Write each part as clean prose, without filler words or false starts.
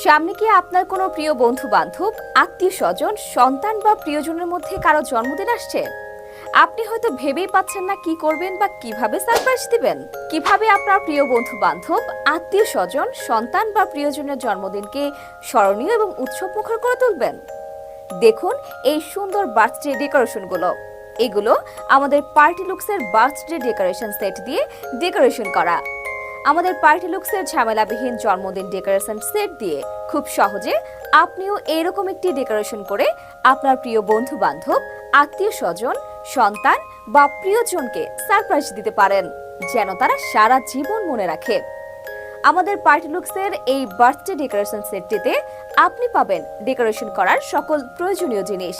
সামনে কি আপনার কোনো প্রিয় বন্ধু বান্ধব, আত্মীয় স্বজন, সন্তান বা প্রিয়জনের মধ্যে কারো জন্মদিন আসছে? আপনি হয়তো ভেবেই পাচ্ছেন না কি করবেন বা কিভাবে সারপ্রাইজ দিবেন। কিভাবে আপনার প্রিয় বন্ধু বান্ধব, আত্মীয় স্বজন, সন্তান বা প্রিয়জনের জন্মদিনকে স্মরণীয় এবং উৎসবমুখর করে তুলবেন? দেখুন এই সুন্দর বার্থডে ডেকোরেশনগুলো। এগুলো আমাদের পার্টি লুকসের বার্থডে ডেকোরেশন সেট দিয়ে ডেকোরেশন করা। আমাদের পার্টি লুকসের ঝামেলাবিহীন জন্মদিন ডেকোরেশন সেট দিয়ে খুব সহজে আপনিও এরকম একটি ডেকোরেশন করে আপনার প্রিয় বন্ধু বান্ধব, আত্মীয় স্বজন, সন্তান বা প্রিয়জনকে সারপ্রাইজ দিতে পারেন, যেন তারা সারা জীবন মনে রাখে। আমাদের পার্টি লুকসের এই বার্থডে ডেকোরেশন সেটটিতে আপনি পাবেন ডেকোরেশন করার সকল প্রয়োজনীয় জিনিস,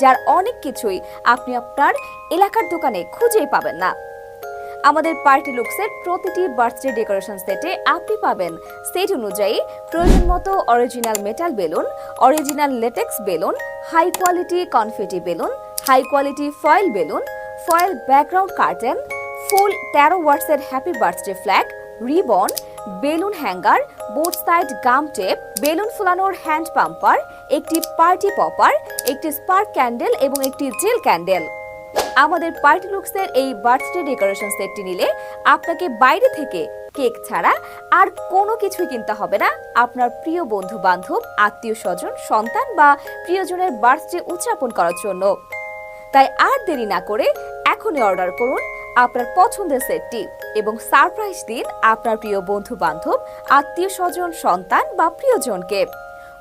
যার অনেক কিছুই আপনি আপনার এলাকার দোকানে খুঁজেই পাবেন না। আমাদের পার্টি লুকসের প্রতিটি বার্থডে ডেকোরেশন সেটে আপনি পাবেন সেট অনুযায়ী প্রয়োজন মতো original metal balloon, original latex balloon, high quality confetti balloon, high quality foil balloon, foil background curtain, ফুল 13 ওয়াটসের happy birthday flag, ribbon, balloon hanger, both side gum tape, balloon ফুলানোর hand pumper, একটি party popper, একটি spark candle এবং একটি gel candle. আমাদের party লুকসের এই বার্থডে ডেকোরেশন সেটটি নিলে আপনাকে বাইরে থেকে কেক ছাড়া আর কোনো কিছুই কিনতে হবে না আপনার প্রিয় বন্ধু বান্ধব, আত্মীয় স্বজন, সন্তান বা প্রিয়জনের বার্থডে উদযাপন করার জন্য। তাই আর দেরি না করে এখনই অর্ডার করুন আপনার পছন্দের সেটটি এবং সারপ্রাইজ দিন আপনার প্রিয় বন্ধু বান্ধব, আত্মীয় স্বজন, সন্তান বা প্রিয়জনকে।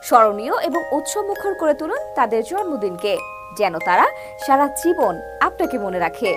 স্মরণীয় এবং উৎসবমুখর করে তুলুন তাদের জন্মদিনকে, যেন তারা সারা জীবন আপনাকে মনে রাখে।